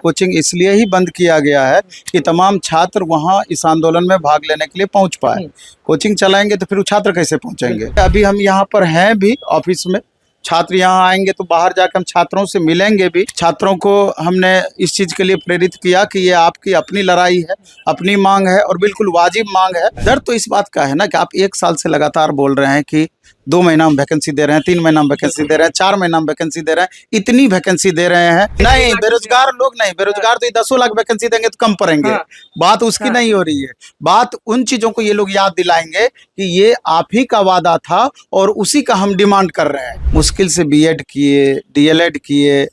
Coaching इसलिए ही बंद किया गया है कि तमाम छात्र वहाँ इस आंदोलन में भाग लेने के लिए पहुँच पाए। कोचिंग चलाएंगे तो फिर वो छात्र कैसे पहुँचेंगे? अभी हम यहाँ पर हैं भी ऑफिस में, छात्र यहाँ आएंगे तो बाहर जाकर हम छात्रों से मिलेंगे भी। छात्रों को हमने इस चीज़ के लिए प्रेरित किया कि ये आपकी अपनी लड़ाई है, अपनी मांग है और बिल्कुल वाजिब मांग है। डर तो इस बात का है ना कि आप 1 साल से लगातार बोल रहे हैं कि 2 महीना में वैकेंसी दे रहे हैं, 3 महीना में वैकेंसी दे रहे हैं, 4 महीना में वैकेंसी दे रहे हैं, इतनी वैकेंसी दे रहे हैं। नहीं, बेरोजगार लोग नहीं, बेरोजगार तो ये 10 लाख वैकेंसी देंगे तो कम पड़ेंगे। बात उसकी नहीं हो रही है। बात उन चीजों को ये लोग याद दिलाएंगे कि ये आप ही का वादा था और उसी का हम डिमांड कर रहे हैं। मुश्किल से बीएड किए, डीएलएड किए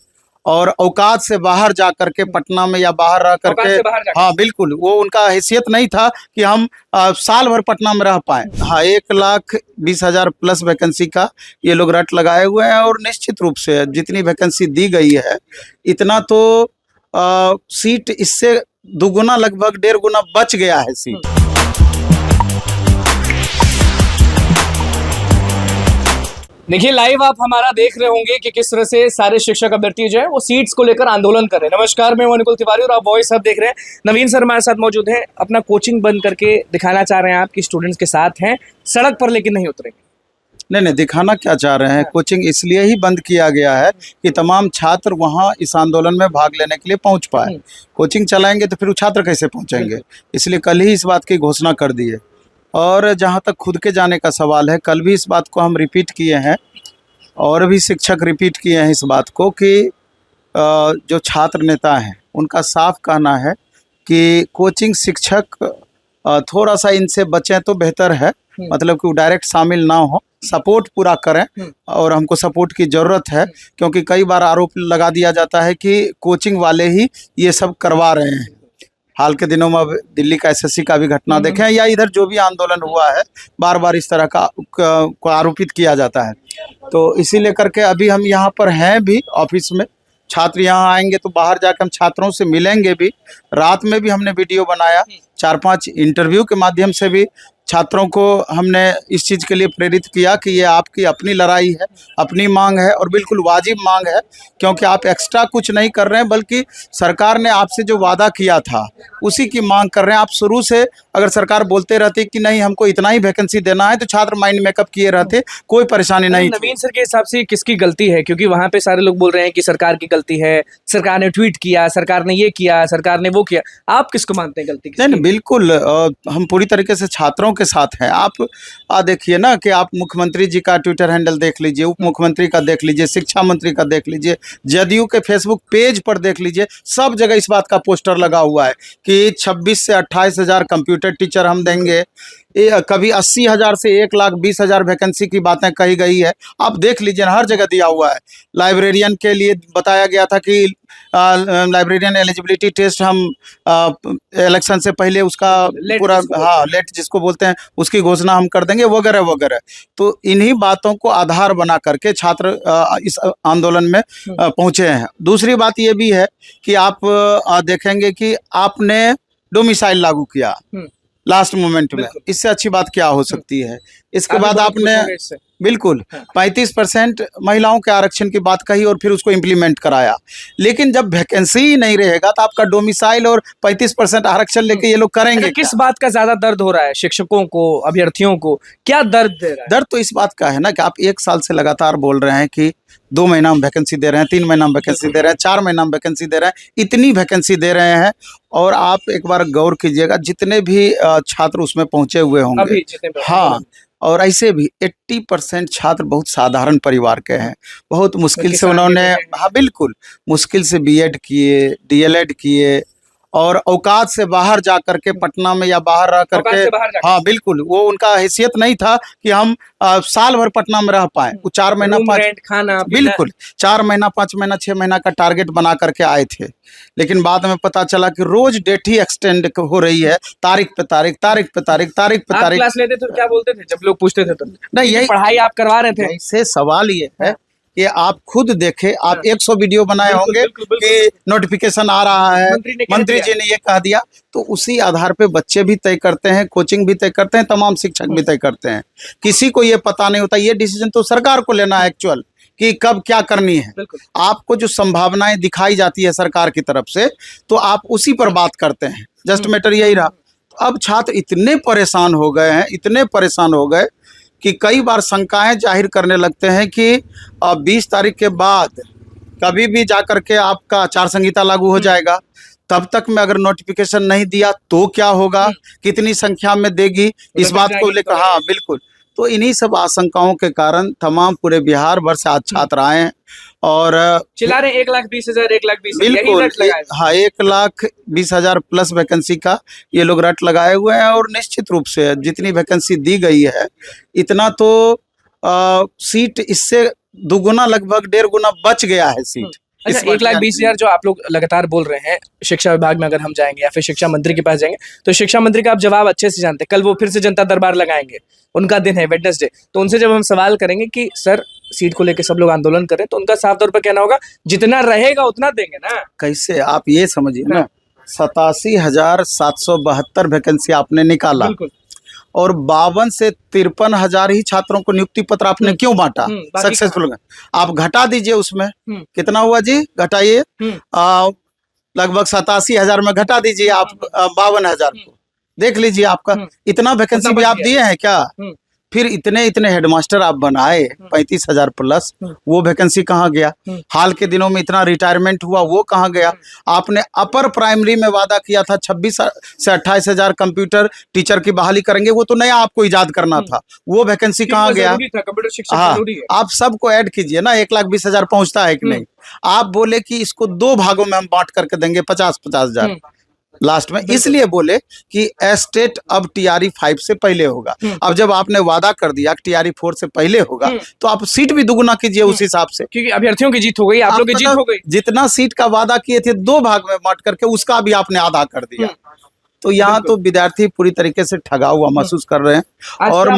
और औकात से बाहर जा करके पटना में या बाहर रह करके, हाँ बिल्कुल, वो उनका हैसियत नहीं था कि हम साल भर पटना में रह पाए। हाँ, 1,20,000 प्लस वैकेंसी का ये लोग रट लगाए हुए हैं और निश्चित रूप से जितनी वैकेंसी दी गई है इतना तो सीट इससे दुगुना, लगभग 1.5 गुना बच गया है सीट। देखिए, लाइव आप हमारा देख रहे होंगे कि किस तरह से सारे शिक्षक अभ्यर्थी जो है वो सीट्स को लेकर आंदोलन कर रहे हैं। नमस्कार, मैं अनुकुल तिवारी और आप वॉइस हब देख रहे हैं। नवीन सर हमारे साथ मौजूद हैं। अपना कोचिंग बंद करके दिखाना चाह रहे हैं आप कि स्टूडेंट्स के साथ हैं, सड़क पर लेकिन नहीं उतरेंगे। नहीं, दिखाना क्या चाह रहे हैं? कोचिंग इसलिए ही बंद किया गया है कि तमाम छात्र वहाँ इस आंदोलन में भाग लेने के लिए पहुँच पाए। कोचिंग चलाएंगे तो फिर वो छात्र कैसे पहुँचेंगे? इसलिए कल ही इस बात की घोषणा कर दी है। और जहाँ तक खुद के जाने का सवाल है, कल भी इस बात को हम रिपीट किए हैं और भी शिक्षक रिपीट किए हैं इस बात को कि जो छात्र नेता हैं उनका साफ कहना है कि कोचिंग शिक्षक थोड़ा सा इनसे बचें तो बेहतर है। मतलब कि वो डायरेक्ट शामिल ना हो, सपोर्ट पूरा करें और हमको सपोर्ट की ज़रूरत है, क्योंकि कई बार आरोप लगा दिया जाता है कि कोचिंग वाले ही ये सब करवा रहे हैं। हाल के दिनों में अब दिल्ली का एसएससी का भी घटना देखें या इधर जो भी आंदोलन हुआ है, बार बार इस तरह का को आरोपित किया जाता है। तो इसीलिए करके अभी हम यहाँ पर हैं भी ऑफिस में, छात्र यहाँ आएंगे तो बाहर जाकर हम छात्रों से मिलेंगे भी। रात में भी हमने वीडियो बनाया, 4-5 इंटरव्यू के माध्यम से भी छात्रों को हमने इस चीज़ के लिए प्रेरित किया कि ये आपकी अपनी लड़ाई है, अपनी मांग है और बिल्कुल वाजिब मांग है, क्योंकि आप एक्स्ट्रा कुछ नहीं कर रहे हैं, बल्कि सरकार ने आपसे जो वादा किया था उसी की मांग कर रहे हैं। आप शुरू से अगर सरकार बोलते रहते कि नहीं हमको इतना ही वैकेंसी देना है तो छात्र माइंड मेकअप किए रहते, कोई परेशानी नहीं। नवीन सर के हिसाब से किसकी गलती है? क्योंकि वहाँ पे सारे लोग बोल रहे हैं कि सरकार की गलती है, सरकार ने ट्वीट किया, सरकार ने ये किया, सरकार ने वो किया। आप किसको मानते हैं गलती? नहीं, बिल्कुल हम पूरी तरीके से छात्रों के साथ हैं। आप देखिए ना कि आप मुख्यमंत्री जी का ट्विटर हैंडल देख लीजिए, उप मुख्यमंत्री का देख लीजिए, शिक्षा मंत्री का देख लीजिए, जदयू के फेसबुक पेज पर देख लीजिए, सब जगह इस बात का पोस्टर लगा हुआ है कि 26 से 28 हज़ार कंप्यूटर टीचर हम देंगे। कभी 80,000 से 1,20,000 वैकेंसी की बातें कही गई है। आप देख लीजिए, हर जगह दिया हुआ है। लाइब्रेरियन के लिए बताया गया था कि लाइब्रेरियन एलिजिबिलिटी टेस्ट हम इलेक्शन से पहले उसका पूरा, हाँ लेट जिसको बोलते हैं, उसकी घोषणा हम कर देंगे वगैरह वगैरह। तो इन्हीं बातों को आधार बना करके छात्र इस आंदोलन में पहुँचे हैं। दूसरी बात ये भी है कि आप देखेंगे कि आपने डोमिसाइल लागू किया लास्ट मोमेंट में, इससे अच्छी बात क्या हो सकती है? इसके बाद आपने बिल्कुल 35% महिलाओं के आरक्षण की बात कही और फिर उसको इम्प्लीमेंट कराया। लेकिन जब वैकेंसी ही नहीं रहेगा तो आपका डोमिसाइल और 35% आरक्षण लेके ये लोग करेंगे। किस बात का ज्यादा दर्द हो रहा है शिक्षकों को, अभ्यर्थियों को? क्या दर्द दे रहा है? दर्द तो इस बात का है ना कि आप 1 साल से लगातार बोल रहे हैं कि 2 महीना में वैकेंसी दे रहे हैं, 3 महीना में वैकेंसी दे रहे हैं, 4 महीना में वैकेंसी दे रहे हैं, इतनी वैकेंसी दे रहे हैं। और आप एक बार गौर कीजिएगा, जितने भी छात्र उसमें पहुंचे हुए होंगे, हाँ, और ऐसे भी 80% छात्र बहुत साधारण परिवार के हैं। बहुत मुश्किल से उन्होंने, हाँ बिल्कुल, मुश्किल से बीएड किए, डीएलएड किए और औकात से बाहर जा करके पटना में या बाहर रह करके, हाँ बिल्कुल, वो उनका हैसियत नहीं था कि हम साल भर पटना में रह पाए। वो 4 महीना 5 खाना, बिल्कुल 4 महीना 5 महीना 6 महीना का टारगेट बना करके आए थे। लेकिन बाद में पता चला कि रोज डेट ही एक्सटेंड हो रही है, तारीख पे तारीख, तारीख पे तारीख, तारीख पे तारीख। क्लास लेते थे तो क्या बोलते थे जब लोग पूछते थे? तो नहीं, यही पढ़ाई आप करवा रहे थे। इससे सवाल ये है कि आप खुद देखें, आप 100 वीडियो बनाए होंगे कि नोटिफिकेशन आ रहा है, मंत्री जी ने ये कह दिया, तो उसी आधार पे बच्चे भी तय करते हैं, कोचिंग भी तय करते हैं, तमाम शिक्षक भी तय करते हैं। किसी को ये पता नहीं होता, ये डिसीजन तो सरकार को लेना है एक्चुअल कि कब क्या करनी है। बिल्कुल। आपको जो संभावनाएं दिखाई जाती है सरकार की तरफ से, तो आप उसी पर बात करते हैं। जस्ट मैटर यही रहा। अब छात्र इतने परेशान हो गए हैं, इतने परेशान हो गए कि कई बार शंकाएं जाहिर करने लगते हैं कि 20 तारीख के बाद कभी भी जाकर के आपका आचार संहिता लागू हो जाएगा, तब तक में अगर नोटिफिकेशन नहीं दिया तो क्या होगा, कितनी संख्या में देगी, इस बात को लेकर। हाँ बिल्कुल। तो इन्हीं सब आशंकाओं के कारण तमाम पूरे बिहार भर से आज छात्र आए हैं और चिल्ला रहे 1,20,000 1,20,000 बिल्कुल। हाँ, 1,20,000 प्लस वैकेंसी का ये लोग रट लगाए हुए हैं। और निश्चित रूप से जितनी वैकेंसी दी गई है, इतना तो सीट इससे दुगुना, लगभग 1.5 गुना बच गया है सीट। अच्छा, 1,20,000 जो आप लोग लगातार बोल रहे हैं, शिक्षा विभाग में अगर हम जाएंगे या फिर शिक्षा मंत्री के पास जाएंगे, तो शिक्षा मंत्री का आप जवाब अच्छे से जानते हैं। कल वो फिर से जनता दरबार लगाएंगे, उनका दिन है वेडनेसडे, तो उनसे जब हम सवाल करेंगे कि सर सीट को लेकर सब लोग आंदोलन करें, तो उनका साफ तौर पर कहना होगा जितना रहेगा उतना देंगे ना। कैसे, आप ये समझिए ना, 87,772 वैकेंसी आपने निकाला और 52 से 53,000 ही छात्रों को नियुक्ति पत्र आपने क्यों बांटा सक्सेसफुल? आप घटा दीजिए, उसमें कितना हुआ जी, घटाइए, लगभग 87,000 में घटा दीजिए आप 52,000 को, देख लीजिए आपका इतना वैकेंसी भी आप दिए हैं क्या? फिर इतने इतने हेडमास्टर आप बनाए 35,000 प्लस, वो वैकेंसी कहाँ गया? हाल के दिनों में इतना रिटायरमेंट हुआ, वो कहाँ गया? आपने अपर प्राइमरी में वादा किया था 26 से 28,000 कंप्यूटर टीचर की बहाली करेंगे, वो तो नया आपको इजाद करना था, वो वैकेंसी कहाँ गया? हाँ, आप सबको ऐड कीजिए ना, 1,20,000 पहुंचता है कि नहीं? आप बोले कि इसको 2 भागों में हम बांट करके देंगे 50,000 लास्ट में, इसलिए बोले कि एस्टेट अब TRE 5 से पहले होगा। अब जब आपने वादा कर दिया कि TRE 4 से पहले होगा, तो आप सीट भी दुगुना कीजिए उस हिसाब से, क्योंकि अभ्यर्थियों की जीत हो गई, आप लोग की जीत हो गई। जितना सीट का वादा किए थे 2 भाग में बांट करके, उसका भी आपने आधा कर दिया। तो यहाँ तो विद्यार्थी पूरी तरीके से ठगा हुआ महसूस कर रहे हैं। और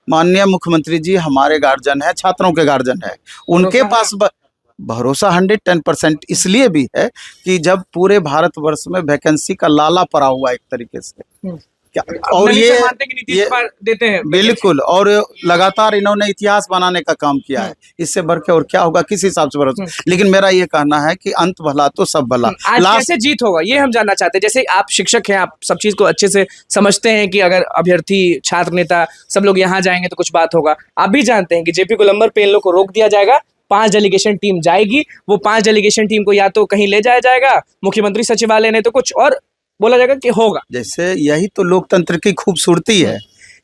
माननीय मुख्यमंत्री जी हमारे गार्जियन है, छात्रों के गार्जियन है, उनके पास भरोसा 110% इसलिए भी है कि जब पूरे भारतवर्ष में वैकेंसी का लाला पड़ा हुआ एक तरीके से, और ये देते हैं बिल्कुल, और लगातार इन्होंने इतिहास बनाने का काम किया है, इससे बढ़ के और क्या होगा, किस हिसाब से भरोसा। लेकिन मेरा ये कहना है कि अंत भला तो सब भला। आज कैसे जीत होगा ये हम जानना चाहते हैं। जैसे आप शिक्षक हैं, आप सब चीज को अच्छे से समझते हैं कि अगर अभ्यर्थी, छात्र नेता सब लोग यहाँ जाएंगे तो कुछ बात होगा। आप भी जानते हैं कि JP गोलंबर पे इन लोग को रोक दिया जाएगा, 5 डेलीगेशन टीम जाएगी, वो 5 डेलीगेशन टीम को या तो कहीं ले जाया जाएगा मुख्यमंत्री सचिवालय ने, तो कुछ और बोला जाएगा कि होगा। जैसे यही तो लोकतंत्र की खूबसूरती है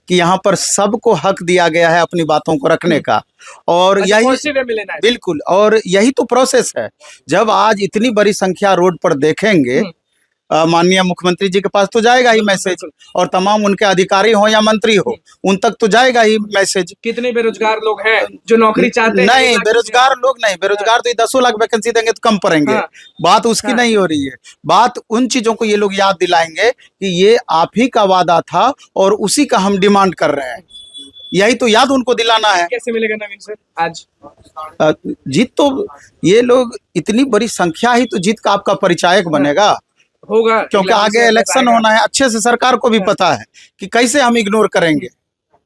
कि यहाँ पर सबको हक दिया गया है अपनी बातों को रखने का, और यही बिल्कुल, और यही तो प्रोसेस है। जब आज इतनी बड़ी संख्या रोड पर देखेंगे, माननीय मुख्यमंत्री जी के पास तो जाएगा ही मैसेज, और तमाम उनके अधिकारी हो या मंत्री हो, उन तक तो जाएगा ही मैसेज। कितने बेरोजगार लोग हैं जो नौकरी चाहते हैं? नहीं, बेरोजगार लोग नहीं, बेरोजगार तो 10 लाख वैकेंसी देंगे तो कम पड़ेंगे। बात उसकी नहीं हो रही है, बात उन चीजों को ये लोग याद दिलाएंगे कि ये आप ही का वादा था और उसी का हम डिमांड कर रहे हैं, यही तो याद उनको दिलाना है। कैसे मिलेगा नवीन सर आज जीत? तो ये लोग इतनी बड़ी संख्या ही तो जीत का आपका परिचायक बनेगा होगा, क्योंकि आगे इलेक्शन होना है। अच्छे से सरकार को भी पता है कि कैसे हम इग्नोर करेंगे,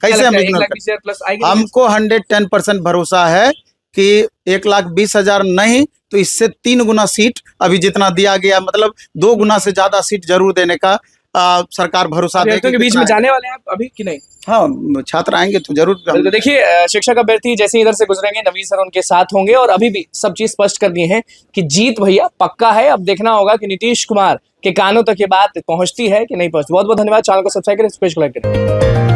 कैसे हम इग्नोर करेंगे। हमको 110% भरोसा है कि 1,20,000 नहीं तो इससे 3 गुना सीट अभी जितना दिया गया, मतलब 2 गुना से ज्यादा सीट जरूर देने का सरकार भरोसा देगी। के बीच में जाने वाले हैं आप अभी कि नहीं? हाँ, छात्र आएंगे तो जरूर। तो देखिए, शिक्षक अभ्यर्थी जैसे इधर से गुजरेंगे, नवीन सर उनके साथ होंगे, और अभी भी सब चीज स्पष्ट कर दिए हैं कि जीत भैया पक्का है। अब देखना होगा कि नीतीश कुमार के कानों तक ये बात पहुंचती है कि नहीं पहुंचती। बहुत बहुत धन्यवाद। चैनल को सब्सक्राइब करें, स्पेशल लाइक करें।